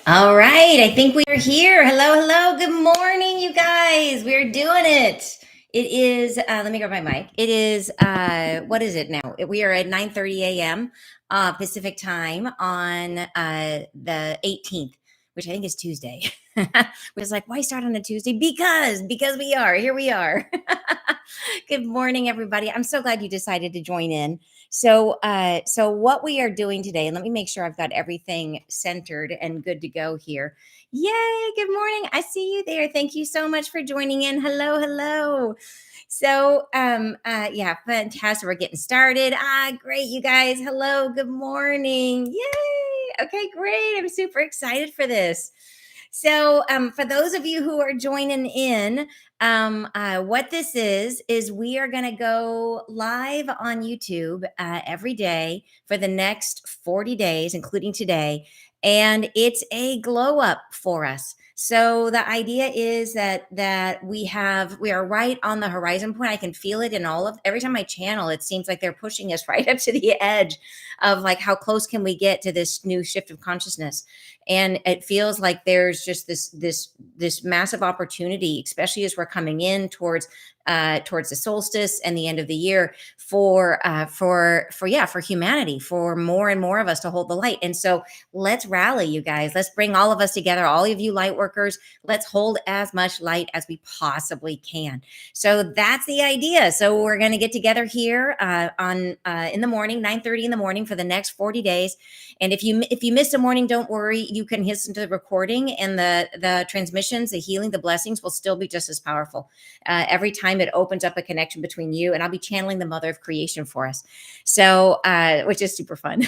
All right, I think we are here. Hello, hello. Good morning, you guys. We're doing it. It is let me grab my mic. It is what is it now? We are at 9:30 a.m. Pacific time on the 18th, which I think is Tuesday. We're just like, why start on a Tuesday? Because we are. Here we are. Good morning, everybody. I'm so glad you decided to join in. So what we are doing today, and let me make sure I've got everything centered and good to go here. Yay! Good morning. I see you there. Thank you so much for joining in. Hello, hello. Yeah, fantastic. We're getting started. Great, you guys. Hello. Good morning. Yay! Okay, great. I'm super excited for this. For those of you who are joining in, what this is we are going to go live on YouTube every day for the next 40 days, including today. And it's a glow up for us. So the idea is that we are right on the horizon point. I can feel it in every time I channel. It seems like they're pushing us right up to the edge of like how close can we get to this new shift of consciousness. And it feels like there's just this massive opportunity, especially as we're coming in towards the solstice and the end of the year for humanity, for more and more of us to hold the light. And so let's rally, you guys. Let's bring all of us together, all of you light workers. Let's hold as much light as we possibly can. So that's the idea. So we're going to get together here on in the morning, 9:30 in the morning for the next 40 days. And if you miss a morning, don't worry. You can listen to the recording, and the transmissions, the healing, the blessings will still be just as powerful. Every time it opens up a connection between you, and I'll be channeling the mother of creation for us. So, which is super fun.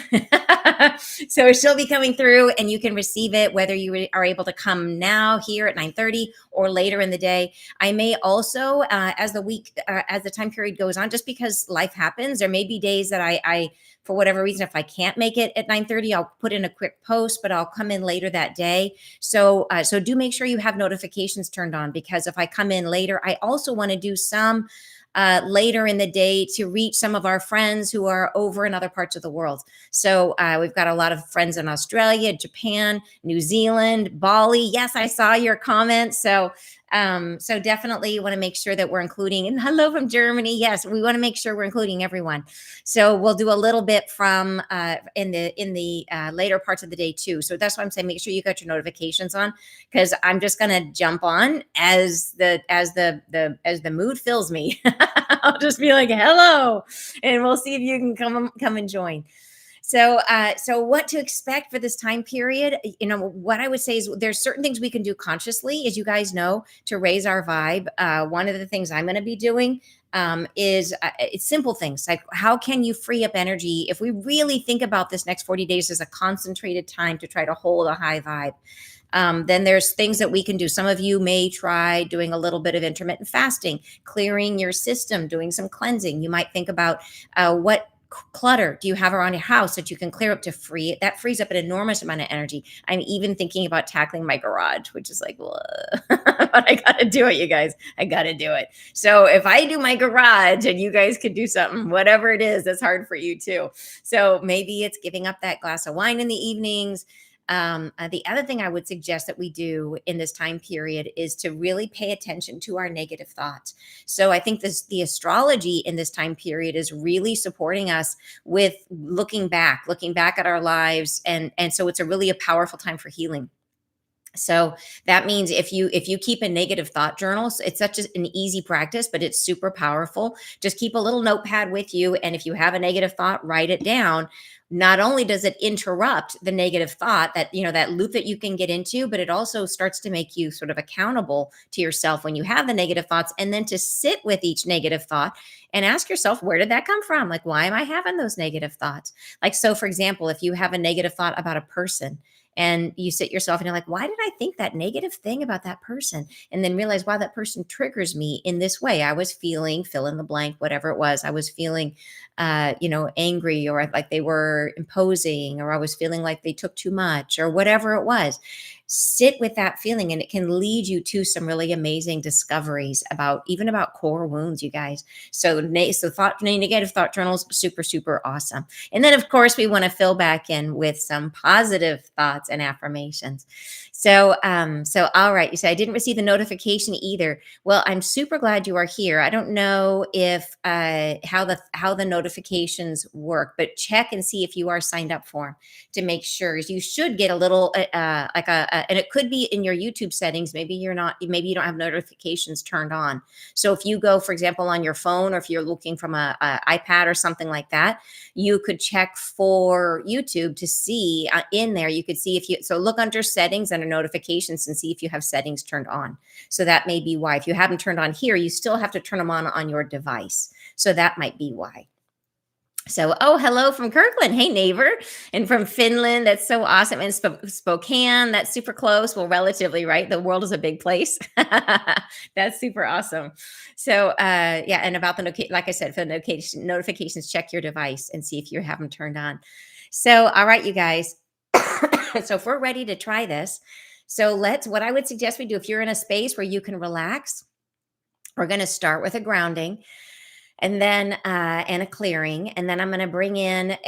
So she'll be coming through, and you can receive it whether you are able to come now here at 9:30 or later in the day. I may also, as the time period goes on, just because life happens, there may be days that I for whatever reason, if I can't make it at 9:30, I'll put in a quick post, but I'll come in later that day. So do make sure you have notifications turned on, because if I come in later, I also want to do some later in the day to reach some of our friends who are over in other parts of the world. So we've got a lot of friends in Australia, Japan, New Zealand, Bali. Yes, I saw your comments. So definitely want to make sure that we're including, and hello from Germany. Yes, we want to make sure we're including everyone. So we'll do a little bit from in the later parts of the day too. So that's why I'm saying make sure you got your notifications on, because I'm just gonna jump on as the mood fills me. I'll just be like, hello, and we'll see if you can come and join. So what to expect for this time period? What I would say is there's certain things we can do consciously, as you guys know, to raise our vibe. One of the things I'm going to be doing is it's simple things like how can you free up energy if we really think about this next 40 days as a concentrated time to try to hold a high vibe. Then there's things that we can do. Some of you may try doing a little bit of intermittent fasting, clearing your system, doing some cleansing. You might think about what clutter do you have around your house that you can clear up to free it. That frees up an enormous amount of energy. I'm even thinking about tackling my garage, which is like, but I gotta do it, you guys. I gotta do it. So if I do my garage and you guys could do something, whatever it is that's hard for you too. So maybe it's giving up that glass of wine in the evenings. The other thing I would suggest that we do in this time period is to really pay attention to our negative thoughts. So I think the astrology in this time period is really supporting us with looking back at our lives, and so it's a powerful time for healing. So that means if you keep a negative thought journal, it's such an easy practice, but it's super powerful. Just keep a little notepad with you, and if you have a negative thought, write it down. Not only does it interrupt the negative thought, that loop that you can get into, but it also starts to make you sort of accountable to yourself when you have the negative thoughts, and then to sit with each negative thought and ask yourself, where did that come from? Like, why am I having those negative thoughts? Like, so for example, if you have a negative thought about a person, and you sit yourself and you're like, why did I think that negative thing about that person? And then realize, wow, that person triggers me in this way. I was feeling, fill in the blank, whatever it was. I was feeling, angry, or like they were imposing, or I was feeling like they took too much, or whatever it was. sit with that feeling, and it can lead you to some really amazing discoveries about even about core wounds, you guys. So thought negative thought journals, super, super awesome. And then of course we want to fill back in with some positive thoughts and affirmations. So all right, you say I didn't receive the notification either. Well, I'm super glad you are here. I don't know if how the notifications work, but check and see if you are signed up for them to make sure. You should get a little like and it could be in your YouTube settings. Maybe you're not. Maybe you don't have notifications turned on. So if you go, for example, on your phone, or if you're looking from a iPad or something like that, you could check for YouTube to see in there. You could see if you look under settings under notifications and see if you have settings turned on. So that may be why. If you haven't turned on here, you still have to turn them on your device. So that might be why. So, oh, hello from Kirkland. Hey, neighbor. And from Finland. That's so awesome. And Spokane, that's super close. Well, relatively, right? The world is a big place. That's super awesome. So, yeah. And about like I said, for the notifications, check your device and see if you have them turned on. So, all right, you guys. So, if we're ready to try this, what I would suggest we do, if you're in a space where you can relax, we're going to start with a grounding, and then and a clearing, and then I'm going to bring in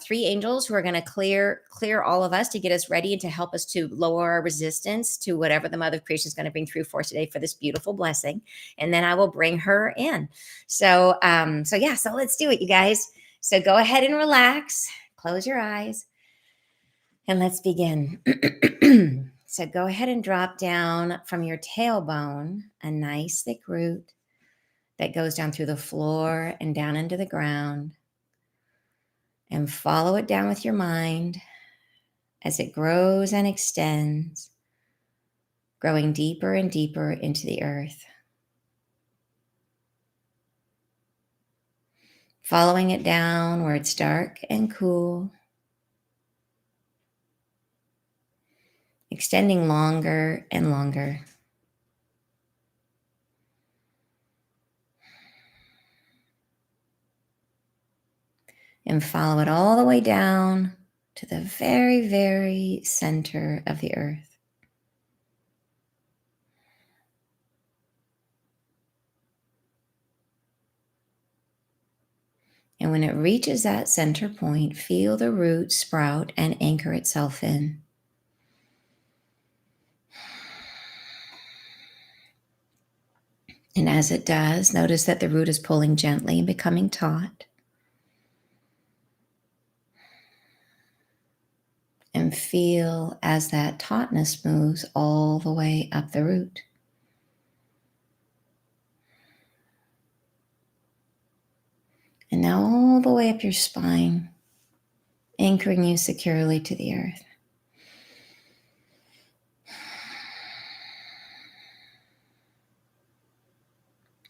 three angels who are going to clear all of us to get us ready and to help us to lower our resistance to whatever the Mother of Creation is going to bring through for today for this beautiful blessing. And then I will bring her in. So let's do it, you guys. So go ahead and relax, close your eyes, and let's begin. So go ahead and drop down from your tailbone a nice thick root that goes down through the floor and down into the ground, and follow it down with your mind as it grows and extends, growing deeper and deeper into the earth. Following it down where it's dark and cool, extending longer and longer. And follow it all the way down to the very, very center of the earth. And when it reaches that center point, feel the root sprout and anchor itself in. And as it does, notice that the root is pulling gently and becoming taut. And feel as that tautness moves all the way up the root. And now all the way up your spine, anchoring you securely to the earth.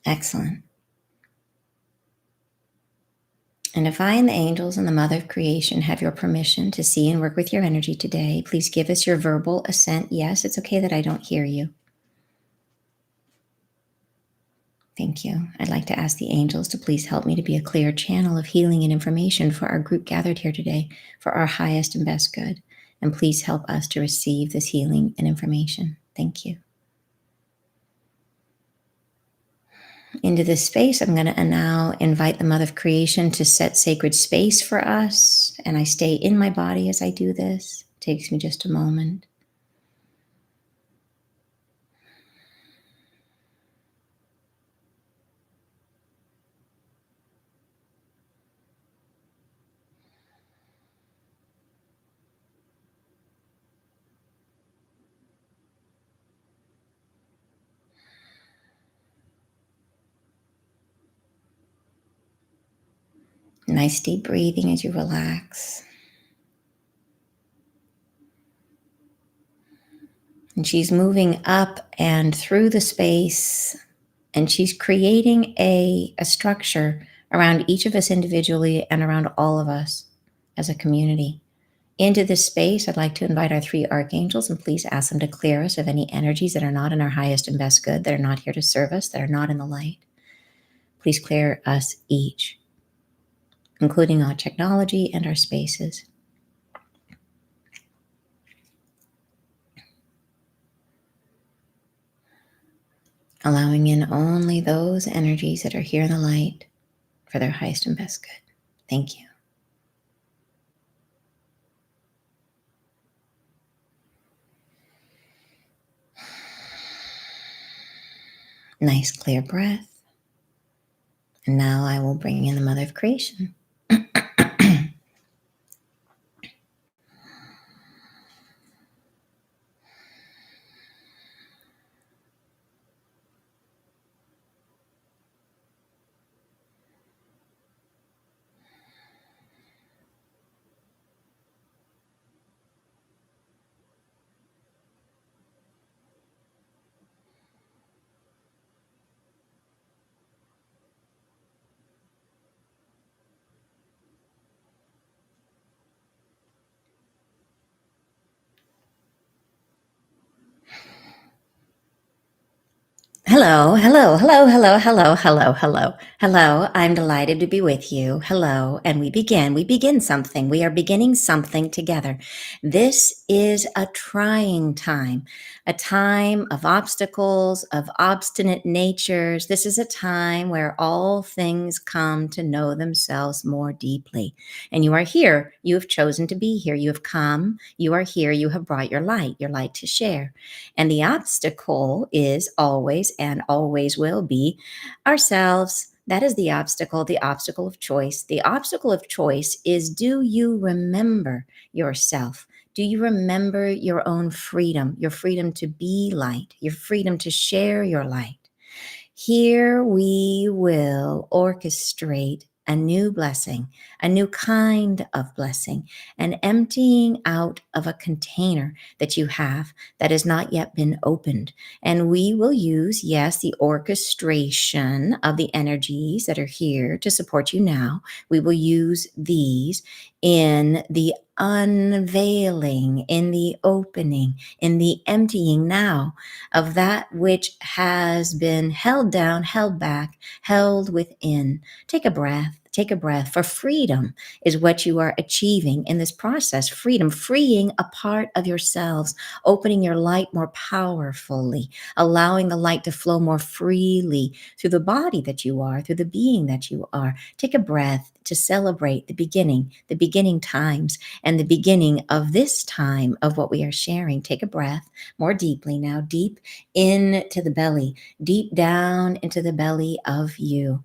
Excellent. And if I and the angels and the Mother of Creation have your permission to see and work with your energy today, please give us your verbal assent. Yes, it's okay that I don't hear you. Thank you. I'd like to ask the angels to please help me to be a clear channel of healing and information for our group gathered here today, for our highest and best good. And please help us to receive this healing and information. Thank you. Into this space, I'm going to now invite the Mother of Creation to set sacred space for us. And I stay in my body as I do this. It takes me just a moment. Nice deep breathing as you relax. And she's moving up and through the space, and she's creating a structure around each of us individually and around all of us as a community. Into this space, I'd like to invite our three archangels, and please ask them to clear us of any energies that are not in our highest and best good, that are not here to serve us, that are not in the light. Please clear us each, including our technology and our spaces. allowing in only those energies that are here in the light for their highest and best good. Thank you. Nice clear breath. And now I will bring in the Mother of Creation. Hello, hello, hello, hello, hello, hello, hello, hello. I'm delighted to be with you. Hello. And we begin something. We are beginning something together. This is a trying time, a time of obstacles, of obstinate natures. This is a time where all things come to know themselves more deeply. And you are here. You have chosen to be here. You have come. You are here. You have brought your light to share. And the obstacle is always and always will be ourselves. That is the obstacle of choice. The obstacle of choice is, do you remember yourself? Do you remember your own freedom, your freedom to be light, your freedom to share your light? Here we will orchestrate a new blessing, a new kind of blessing, an emptying out of a container that you have that has not yet been opened. And we will use, yes, the orchestration of the energies that are here to support you now. We will use these in the unveiling, in the opening, in the emptying now of that which has been held down, held back, held within. Take a breath. Take a breath, for freedom is what you are achieving in this process. Freedom, freeing a part of yourselves, opening your light more powerfully, allowing the light to flow more freely through the body that you are, through the being that you are. Take a breath to celebrate the beginning times, and the beginning of this time of what we are sharing. Take a breath more deeply now, deep into the belly, deep down into the belly of you.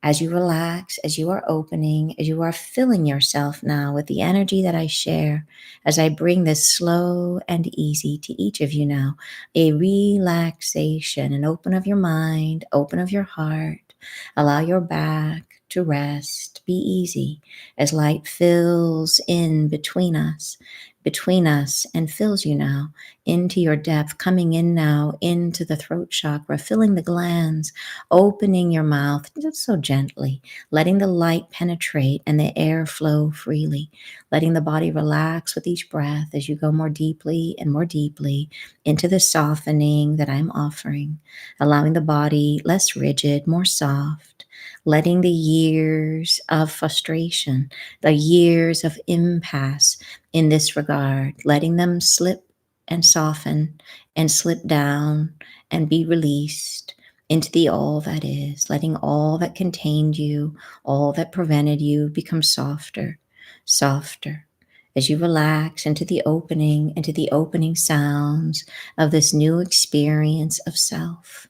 As you relax, as you are opening, as you are filling yourself now with the energy that I share, as I bring this slow and easy to each of you now, a relaxation, an open of your mind, open of your heart. Allow your back to rest. Be easy as light fills in between us, and fills you now into your depth, coming in now into the throat chakra, filling the glands, opening your mouth just so gently, letting the light penetrate and the air flow freely, letting the body relax with each breath as you go more deeply and more deeply into the softening that I'm offering, allowing the body less rigid, more soft, letting the years of frustration, the years of impasse in this regard, letting them slip and soften and slip down and be released into the all that is, letting all that contained you, all that prevented you become softer, softer. As you relax into the opening sounds of this new experience of self.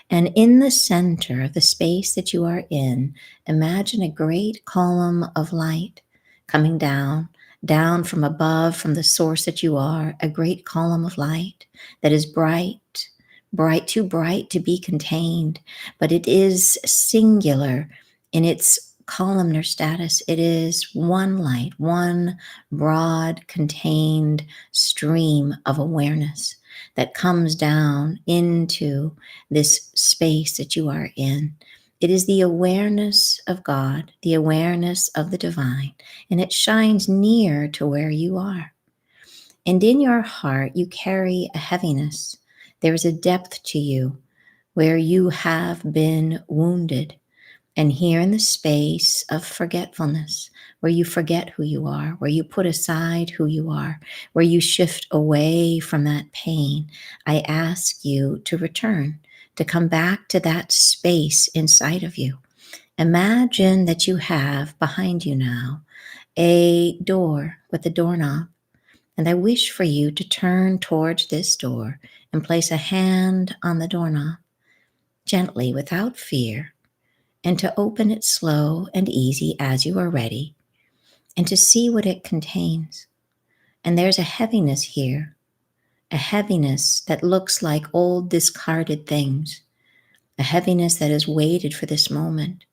And in the center of the space that you are in, imagine a great column of light coming down, down from above, from the source that you are, a great column of light that is bright, bright, too bright to be contained, but it is singular in its columnar status. It is one light, one broad, contained stream of awareness that comes down into this space that you are in. It is the awareness of God, the awareness of the divine, and it shines near to where you are. And in your heart, you carry a heaviness. There is a depth to you where you have been wounded. And here in the space of forgetfulness, where you forget who you are, where you put aside who you are, where you shift away from that pain, I ask you to return to come back to that space inside of you. Imagine that you have behind you now a door with a doorknob, and I wish for you to turn towards this door and place a hand on the doorknob gently without fear, and to open it slow and easy as you are ready, and to see what it contains. And there's a heaviness here, a heaviness that looks like old discarded things, a heaviness that has waited for this moment,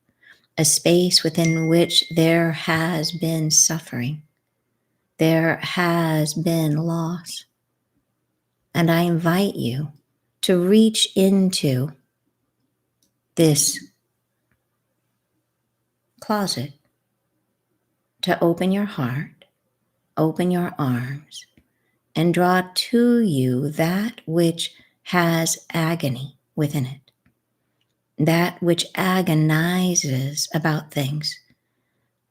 a space within which there has been suffering, there has been loss. And I invite you to reach into this closet, to open your heart, open your arms, and draw to you that which has agony within it, that which agonizes about things,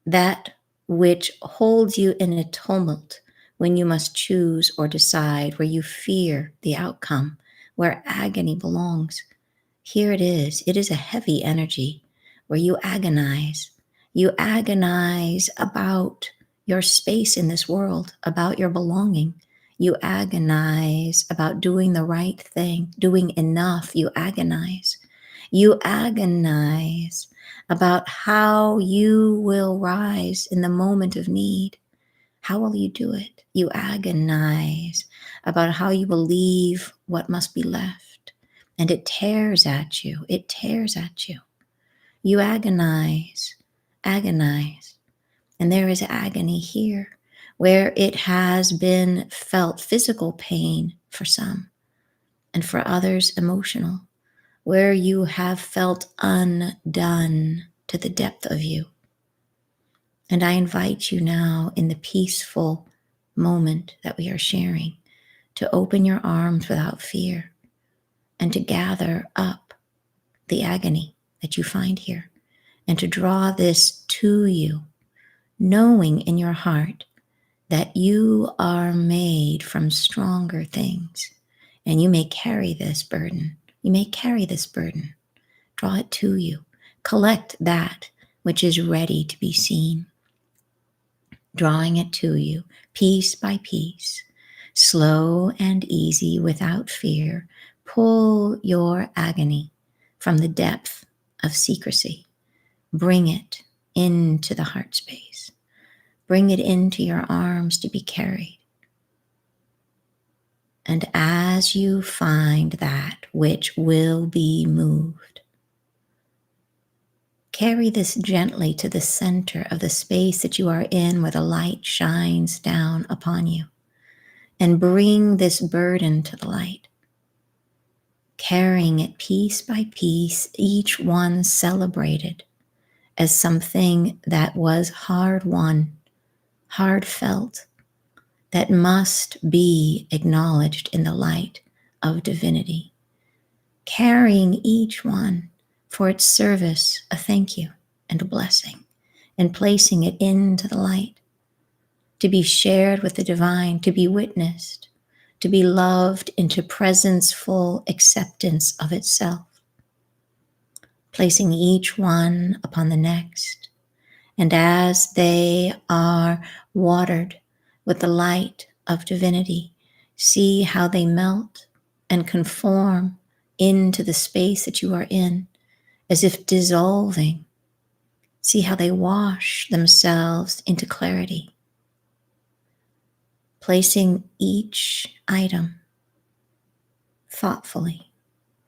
that which holds you in a tumult when you must choose or decide, where you fear the outcome, where agony belongs. Here it is. It is a heavy energy where you agonize. You agonize about your space in this world, about your belonging. You agonize about doing the right thing, doing enough. You agonize. You agonize about how you will rise in the moment of need. How will you do it? You agonize about how you will leave what must be left. And it tears at you. It tears at you. You agonize, agonize. And there is agony here where it has been felt physical pain for some, and for others emotional, where you have felt undone to the depth of you. And I invite you now, in the peaceful moment that we are sharing, to open your arms without fear and to gather up the agony that you find here, and to draw this to you, knowing in your heart that you are made from stronger things, and you may carry this burden. You may carry this burden. Draw it to you. Collect that which is ready to be seen, drawing it to you piece by piece, slow and easy, without fear. Pull your agony from the depth of secrecy. Bring it into the heart space. Bring it into your arms to be carried. And as you find that which will be moved, carry this gently to the center of the space that you are in, where the light shines down upon you, and bring this burden to the light, carrying it piece by piece, each one celebrated as something that was hard won, hard felt, that must be acknowledged in the light of divinity, carrying each one for its service, a thank you and a blessing, and placing it into the light, to be shared with the divine, to be witnessed, to be loved into presence-full acceptance of itself, placing each one upon the next. And as they are watered with the light of divinity, see how they melt and conform into the space that you are in, as if dissolving. See how they wash themselves into clarity, placing each item thoughtfully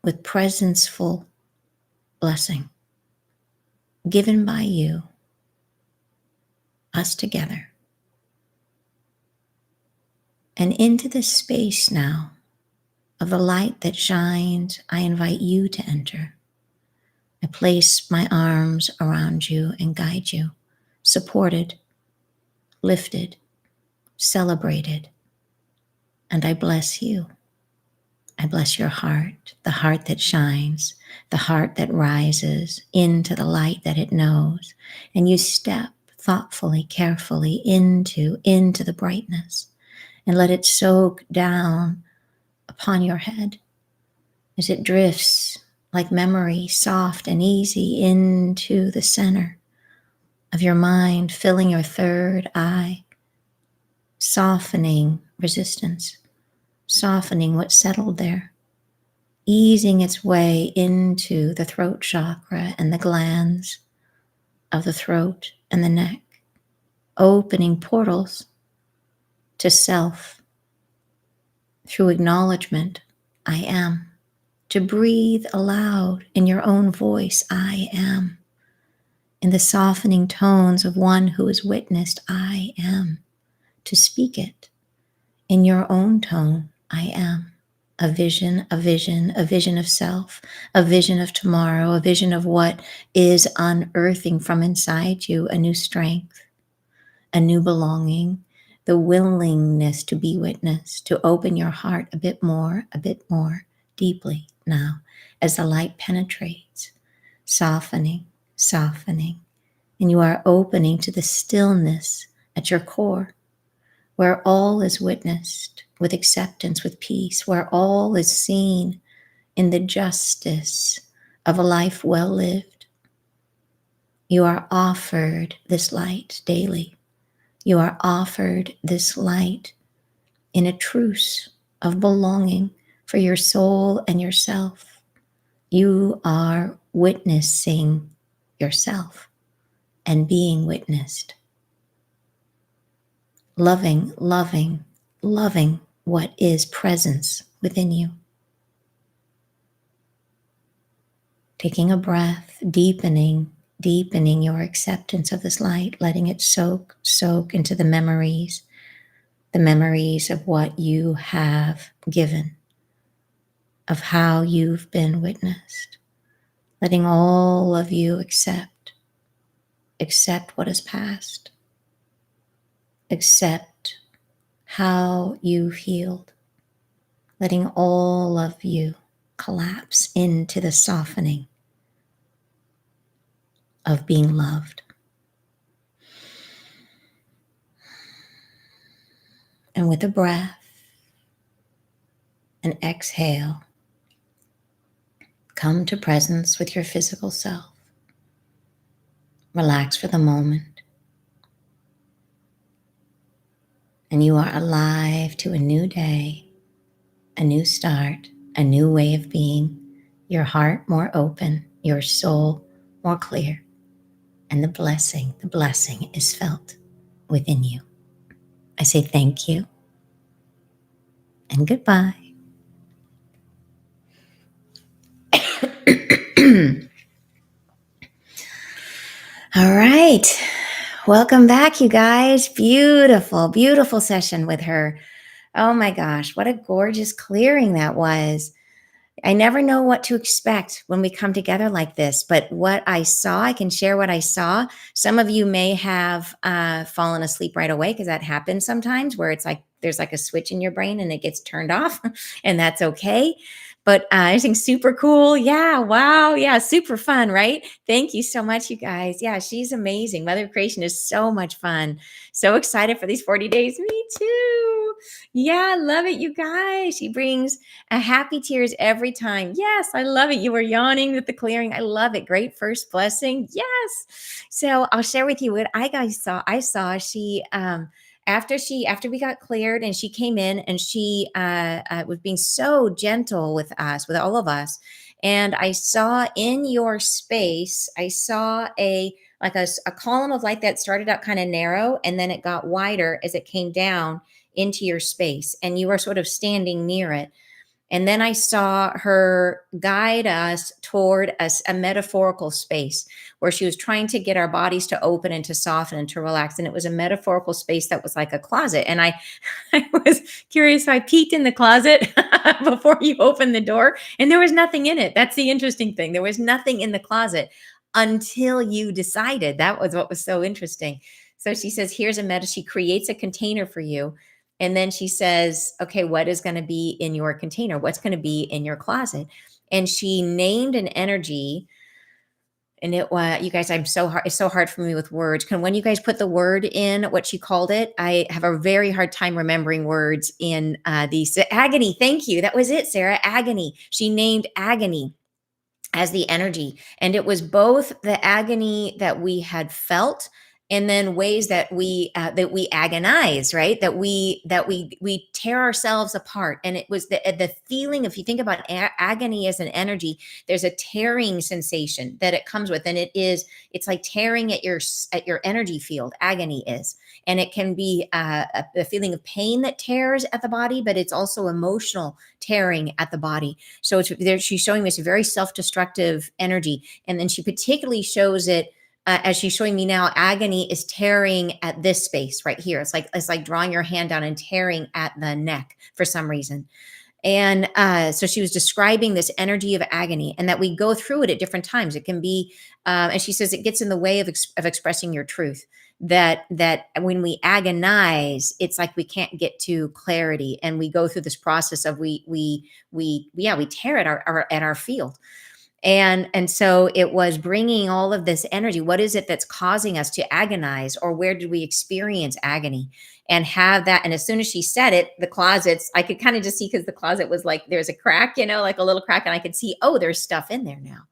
with presence-full blessing given by you, us together. And into this space now of the light that shines, I invite you to enter. I place my arms around you and guide you, supported, lifted, celebrated, and I bless you. I bless your heart, the heart that shines, the heart that rises into the light that it knows, and you step thoughtfully, carefully into the brightness, and let it soak down upon your head as it drifts like memory, soft and easy into the center of your mind, filling your third eye, softening resistance, softening what settled there, easing its way into the throat chakra and the glands of the throat and the neck, opening portals to self through acknowledgement, I am. To breathe aloud in your own voice, I am. In the softening tones of one who has witnessed, I am. To speak it in your own tone, I am. A vision, a vision, a vision of self, a vision of tomorrow, a vision of what is unearthing from inside you, a new strength, a new belonging, the willingness to be witnessed, to open your heart a bit more deeply now as the light penetrates, softening, softening, and you are opening to the stillness at your core, where all is witnessed with acceptance, with peace, where all is seen in the justice of a life well lived. You are offered this light daily. You are offered this light in a truce of belonging for your soul and yourself. You are witnessing yourself and being witnessed. Loving, loving, loving what is presence within you. Taking a breath, deepening your acceptance of this light, letting it soak into the memories of what you have given, of how you've been witnessed, letting all of you accept what has passed, accept how you've healed, letting all of you collapse into the softening of being loved. And with a breath, an exhale, come to presence with your physical self. Relax for the moment. And you are alive to a new day, a new start, a new way of being, your heart more open, your soul more clear, and the blessing is felt within you. I say thank you and goodbye. All right. Welcome back, you guys. Beautiful, beautiful session with her. Oh my gosh, what a gorgeous clearing that was. I never know what to expect when we come together like this, but what I saw, I can share what I saw. Some of you may have fallen asleep right away, because that happens sometimes, where it's like there's like a switch in your brain and it gets turned off, and that's okay. But I think super cool. Yeah. Wow. Yeah. Super fun, right? Thank you so much, you guys. Yeah. She's amazing. Mother of Creation is so much fun. So excited for these 40 days. Me too. Yeah. Love it, you guys. She brings a happy tears every time. Yes. I love it. You were yawning with the clearing. I love it. Great first blessing. Yes. So I'll share with you what I guys saw. I saw she, after we got cleared, and she came in, and she was being so gentle with us, with all of us. And I saw in your space, I saw a column of light that started out kind of narrow, and then it got wider as it came down into your space, and you were sort of standing near it. And then I saw her guide us toward a metaphorical space where she was trying to get our bodies to open and to soften and to relax. And it was a metaphorical space that was like a closet. And I was curious. So I peeked in the closet before you opened the door, and there was nothing in it. That's the interesting thing. There was nothing in the closet until you decided. That was what was so interesting. So she says, here's she creates a container for you. And then she says, okay, what is going to be in your container? What's going to be in your closet? And she named an energy. And it was, you guys, it's so hard for me with words. When you guys put the word in what she called it, I have a very hard time remembering words in these. Agony. Thank you. That was it, Sarah. Agony. She named Agony. as the energy. And it was both the agony that we had felt, and then ways that we agonize, right? That we tear ourselves apart. And it was the feeling, if you think about agony as an energy, there's a tearing sensation that it comes with, and it's like tearing at your energy field. Agony is, and it can be a feeling of pain that tears at the body, but it's also emotional tearing at the body. So it's there. She's showing this very self-destructive energy, and then she particularly shows it as she's showing me now. Agony is tearing at this space right here. It's like drawing your hand down and tearing at the neck for some reason. And so she was describing this energy of agony, and that we go through it at different times. It can be, and she says it gets in the way of expressing your truth. That when we agonize, it's like we can't get to clarity, and we go through this process of we tear at our field. And so it was bringing all of this energy. What is it that's causing us to agonize, or where did we experience agony? And have that. And as soon as she said it, the closets, I could kind of just see, because the closet was like, there's a crack, like a little crack, and I could see, oh, there's stuff in there now.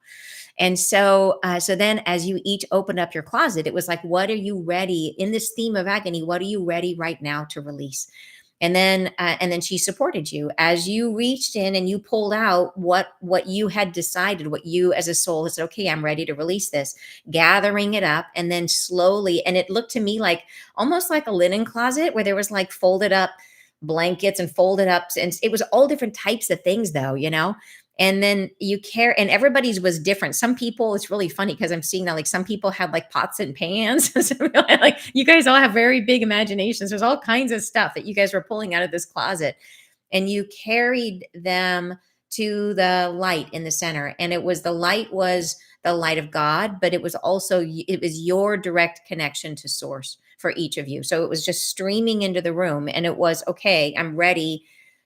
And so then as you each opened up your closet, it was like, what are you ready in this theme of agony? What are you ready right now to release? And then she supported you as you reached in and you pulled out what you had decided, what you as a soul has said, okay, I'm ready to release this, gathering it up. And then slowly, and it looked to me like almost like a linen closet, where there was like folded up blankets and folded up, and it was all different types of things though. And then you care, and everybody's was different. Some people, it's really funny because I'm seeing that like some people had like pots and pans. Like you guys all have very big imaginations. There's all kinds of stuff that you guys were pulling out of this closet, and you carried them to the light in the center. And the light was the light of God, but it was your direct connection to source for each of you. So it was just streaming into the room, and it was, okay, I'm ready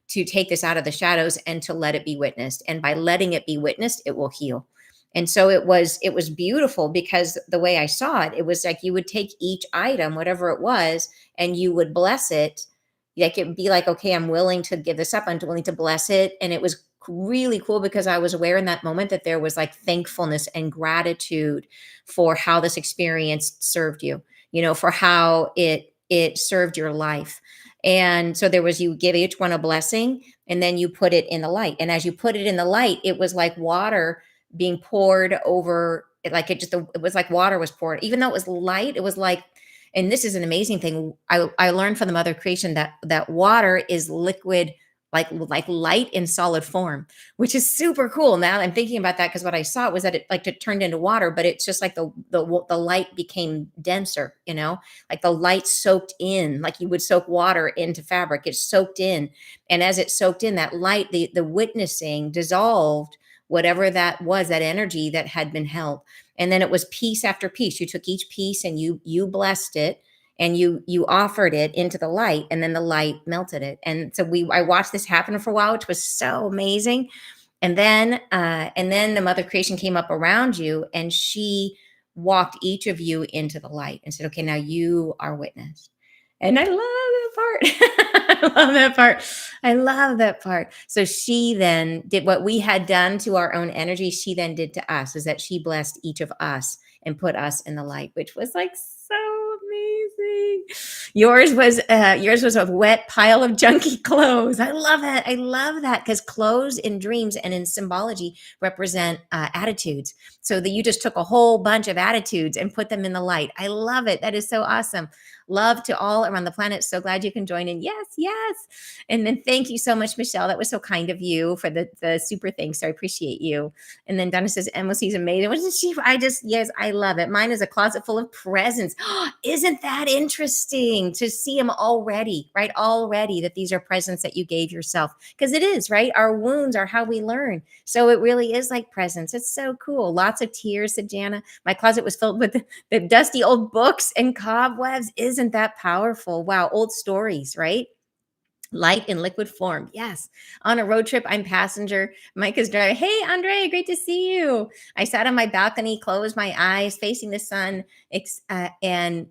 to take this out of the shadows and to let it be witnessed. And by letting it be witnessed, it will heal. And so it was beautiful, because the way I saw it, it was like you would take each item, whatever it was, and you would bless it. Like it would be like, okay, I'm willing to give this up. I'm willing to bless it. And it was really cool, because I was aware in that moment that there was like thankfulness and gratitude for how this experience served you, for how it served your life. And so you give each one a blessing, and then you put it in the light. And as you put it in the light, it was like water being poured over it. Like it was like water was poured, even though it was light. It was like, and this is an amazing thing. I learned from the mother creation that water is liquid, like light in solid form, which is super cool. Now I'm thinking about that, because what I saw was that it turned into water, but it's just like the light became denser, like the light soaked in, like you would soak water into fabric. It soaked in, and as it soaked in, that light, the witnessing dissolved whatever that was, that energy that had been held. And then it was piece after piece. You took each piece and you blessed it, and you offered it into the light, and then the light melted it. And so I watched this happen for a while, which was so amazing. And then the mother creation came up around you, and she walked each of you into the light and said, okay, now you are witness. And I love that part. I love that part. I love that part. So she then did what we had done to our own energy. She then did to us, is that she blessed each of us and put us in the light, which was like so amazing. Yours was a wet pile of junky clothes. I love it. I love that, because clothes in dreams and in symbology represent attitudes. So that you just took a whole bunch of attitudes and put them in the light. I love it. That is so awesome. Love to all around the planet. So glad you can join in. Yes, yes. And then thank you so much, Michelle. That was so kind of you for the super thanks. So I appreciate you. And then Donna says, Emily's amazing. Wasn't she? Yes, I love it. Mine is a closet full of presents. Isn't that interesting to see them already, right? Already that these are presents that you gave yourself. Because it is, right? Our wounds are how we learn. So it really is like presents. It's so cool. Lots of tears, said Jana. My closet was filled with the dusty old books and cobwebs. Isn't that powerful? Wow. Old stories, right? Light in liquid form. Yes. On a road trip, I'm passenger. Mike is driving. Hey, Andre, great to see you. I sat on my balcony, closed my eyes, facing the sun, and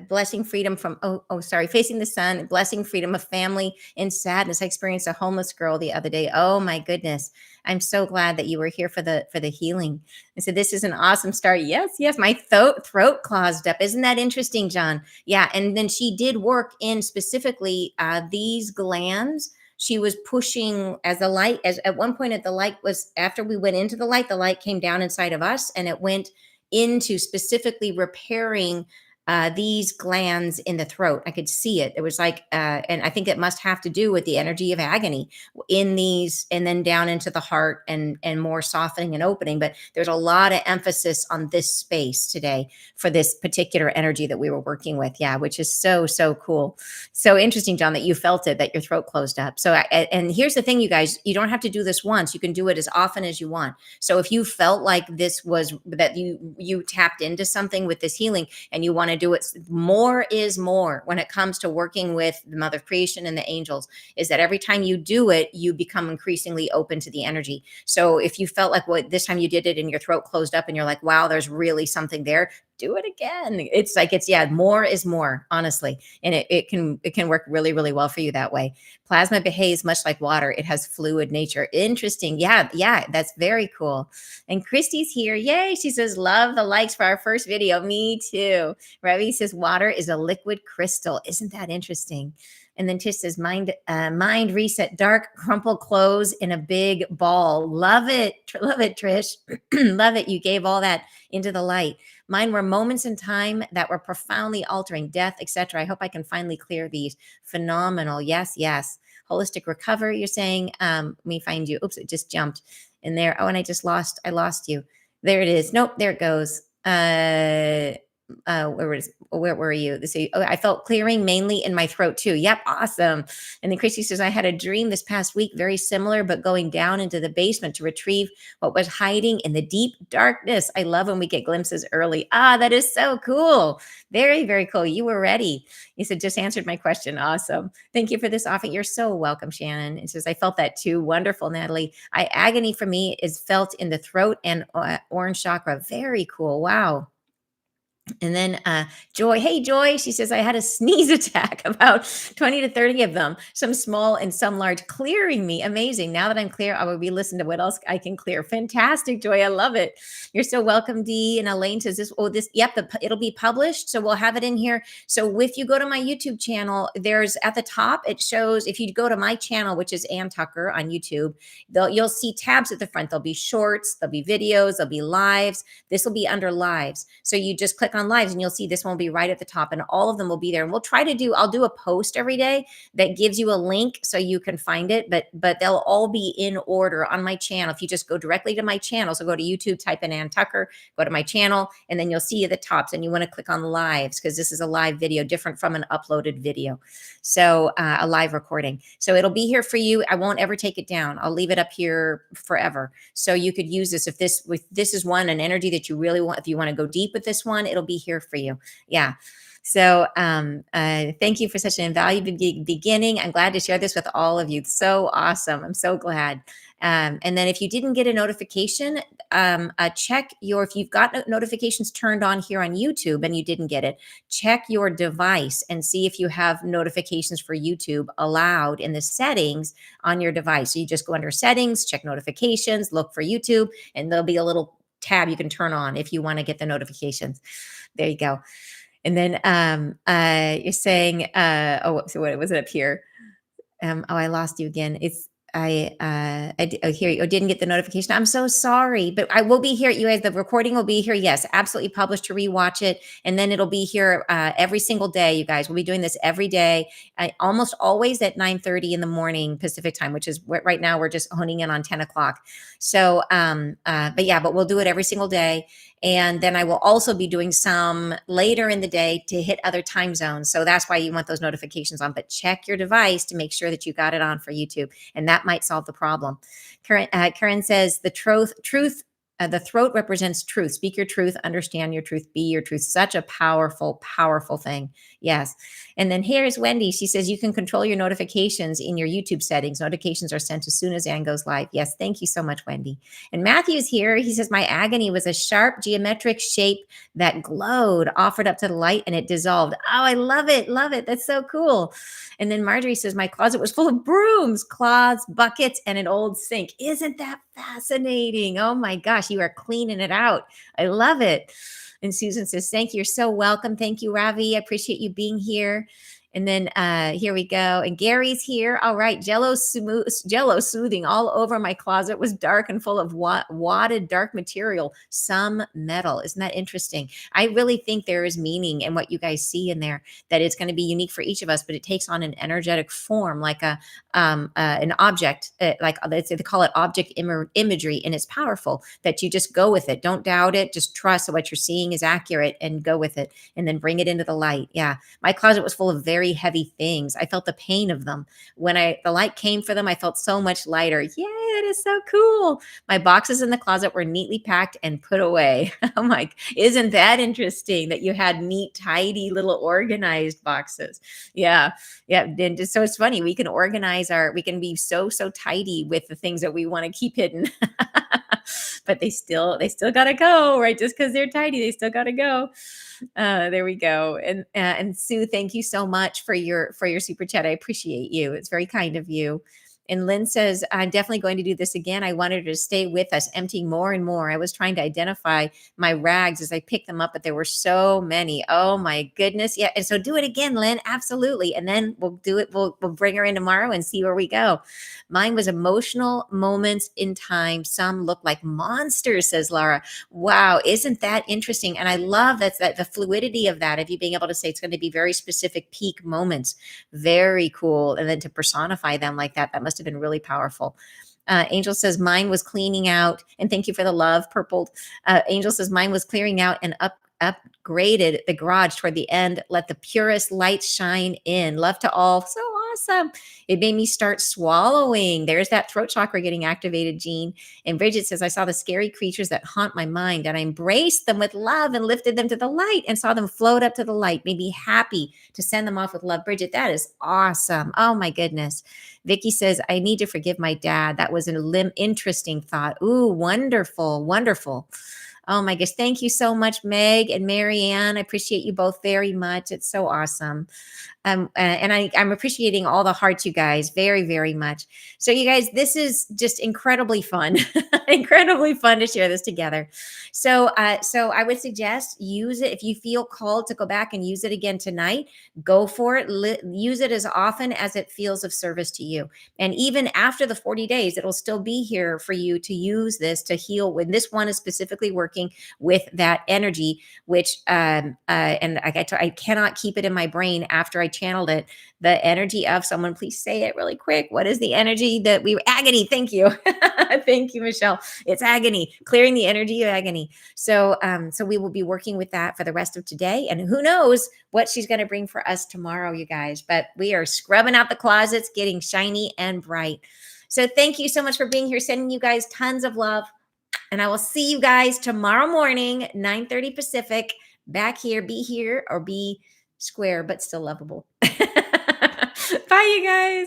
blessing freedom from sorry, facing the sun, blessing freedom of family in sadness. I experienced a homeless girl the other day. Oh my goodness. I'm so glad that you were here for the healing. I said, this is an awesome start. Yes, yes. My throat closed up. Isn't that interesting, John? Yeah. And then she did work in specifically these glands. She was pushing as the light, as at one point at the light was after we went into the light came down inside of us and it went into specifically repairing these glands in the throat. I could see it. It was like, and I think it must have to do with the energy of agony in these, and then down into the heart and more softening and opening. But there's a lot of emphasis on this space today for this particular energy that we were working with. Yeah, which is so cool, so interesting, John, that you felt it, that your throat closed up. So, and here's the thing, you guys, you don't have to do this once. You can do it as often as you want. So if you felt like this was that you tapped into something with this healing and you want to do it, more is more when it comes to working with the mother of creation and the angels, is that every time you do it, you become increasingly open to the energy. So if you felt like this time you did it and your throat closed up and you're like, wow, there's really something there, do it again. It's like, yeah, more is more, honestly. And it can work really well for you that way. Plasma behaves much like water. It has fluid nature. Interesting. Yeah, that's very cool. And Christy's here. Yay. She says, love the likes for our first video. Me too. Ravi says, water is a liquid crystal. Isn't that interesting? And then Tish says, mind reset, dark, crumpled clothes in a big ball. Love it. Love it, Trish. Love it. You gave all that into the light. Mine were moments in time that were profoundly altering, death, etc. I hope I can finally clear these. Phenomenal. Yes. Holistic recovery, you're saying. Let me find you. Oops, it just jumped in there. Oh, and I lost you. There it is. Nope, there it goes. Where were you? So, I felt clearing mainly in my throat too. Yep, awesome. And then Christy says, I had a dream this past week, very similar, but going down into the basement to retrieve what was hiding in the deep darkness. I love when we get glimpses early. That is so cool. Very cool. You were ready. You said, just answered my question. Awesome. Thank you for this offering. You're so welcome, Shannon. It says, I felt that too. Wonderful, Natalie. Agony for me is felt in the throat and orange chakra. Very cool. Wow. And then Joy, hey Joy, she says, I had a sneeze attack, about 20 to 30 of them, some small and some large, clearing me. Amazing. Now that I'm clear, I will re-listen to what else I can clear. Fantastic, Joy. I love it. You're so welcome, Dee. And Elaine says it'll be published. So we'll have it in here. So if you go to my YouTube channel, there's at the top, it shows, if you go to my channel, which is Ann Tucker on YouTube, you'll see tabs at the front. There'll be shorts, there'll be videos, there'll be lives. This will be under lives. So you just click on lives and you'll see this one will be right at the top and all of them will be there. And I'll do a post every day that gives you a link so you can find it, but they'll all be in order on my channel. If you just go directly to my channel, so go to YouTube, type in Ann Tucker, go to my channel, and then you'll see the tops and you want to click on lives because this is a live video, different from an uploaded video. So a live recording. So it'll be here for you. I won't ever take it down. I'll leave it up here forever. So you could use this if this is an energy that you really want. If you want to go deep with this one, it'll be here for you. Yeah. So thank you for such an invaluable beginning. I'm glad to share this with all of you. So awesome. I'm so glad. And then if you didn't get a notification, check if you've got notifications turned on here on YouTube and you didn't get it, check your device and see if you have notifications for YouTube allowed in the settings on your device. So you just go under settings, check notifications, look for YouTube, and there'll be a little tab you can turn on if you want to get the notifications. There you go. And then you're saying, so what was it up here? I lost you again. It's hear you. Didn't get the notification. I'm so sorry, but I will be here. You guys, the recording will be here. Yes, absolutely published to rewatch it. And then it'll be here every single day. You guys, we'll be doing this every day, almost always at 9:30 in the morning Pacific time, which is right now we're just honing in on 10 o'clock. So, but we'll do it every single day. And then I will also be doing some later in the day to hit other time zones. So that's why you want those notifications on, but check your device to make sure that you got it on for YouTube. And that might solve the problem. Karen says the truth the throat represents truth. Speak your truth, understand your truth, be your truth. Such a powerful, powerful thing. Yes. And then here's Wendy. She says, you can control your notifications in your YouTube settings. Notifications are sent as soon as Ann goes live. Yes. Thank you so much, Wendy. And Matthew's here. He says, my agony was a sharp geometric shape that glowed, offered up to the light, and it dissolved. Oh, I love it. Love it. That's so cool. And then Marjorie says, my closet was full of brooms, cloths, buckets, and an old sink. Isn't that fascinating? Oh my gosh, you are cleaning it out. I love it. And Susan says, thank you. You're so welcome. Thank you, Ravi. I appreciate you being here. And then here we go. And Gary's here. All right. Jello soothing all over my closet was dark and full of wadded dark material, some metal. Isn't that interesting? I really think there is meaning in what you guys see in there, that it's going to be unique for each of us, but it takes on an energetic form, like an object, like they call it object imagery, and it's powerful that you just go with it. Don't doubt it. Just trust that what you're seeing is accurate and go with it, and then bring it into the light. Yeah. My closet was full of very heavy things. I felt the pain of them. When the light came for them, I felt so much lighter. Yay, that is so cool. My boxes in the closet were neatly packed and put away. I'm like, isn't that interesting that you had neat, tidy, little organized boxes? Yeah. Yeah. And just, so it's funny. We can we can be so tidy with the things that we want to keep hidden. But they still gotta go, right? Just because they're tidy, they still gotta go. There we go. And Sue, thank you so much for your super chat. I appreciate you. It's very kind of you. And Lynn says, I'm definitely going to do this again. I wanted her to stay with us, emptying more and more. I was trying to identify my rags as I picked them up, but there were so many. Oh my goodness. Yeah. And so do it again, Lynn. Absolutely. And then we'll do it. We'll bring her in tomorrow and see where we go. Mine was emotional moments in time. Some look like monsters, says Laura. Wow. Isn't that interesting? And I love that the fluidity of that, of you being able to say it's going to be very specific peak moments. Very cool. And then to personify them like that must have been really powerful. Angel says mine was cleaning out, and thank you for the love, purpled. Angel says mine was clearing out and upgraded the garage toward the end. Let the purest light shine in. Love to all. So awesome. It made me start swallowing. There's that throat chakra getting activated, Jean. And Bridget says, I saw the scary creatures that haunt my mind, and I embraced them with love and lifted them to the light and saw them float up to the light. Made me happy to send them off with love. Bridget, that is awesome. Oh my goodness. Vicky says, I need to forgive my dad. That was an interesting thought. Ooh, wonderful, wonderful. Oh my gosh. Thank you so much, Meg and Marianne. I appreciate you both very much. It's so awesome. And I'm appreciating all the hearts, you guys, very, very much. So you guys, this is just incredibly fun, incredibly fun to share this together. So I would suggest use it. If you feel called to go back and use it again tonight, go for it. Use it as often as it feels of service to you. And even after the 40 days, it'll still be here for you to use this to heal, when this one is specifically working with that energy, which, and I cannot keep it in my brain after I channeled it. The energy of someone, please say it really quick. What is the energy that agony? Thank you. Thank you, Michelle. It's agony, clearing the energy of agony. So we will be working with that for the rest of today. And who knows what she's going to bring for us tomorrow, you guys. But we are scrubbing out the closets, getting shiny and bright. So thank you so much for being here. Sending you guys tons of love. And I will see you guys tomorrow morning, 9:30 Pacific, back here. Be here or be square, but still lovable. Bye, you guys.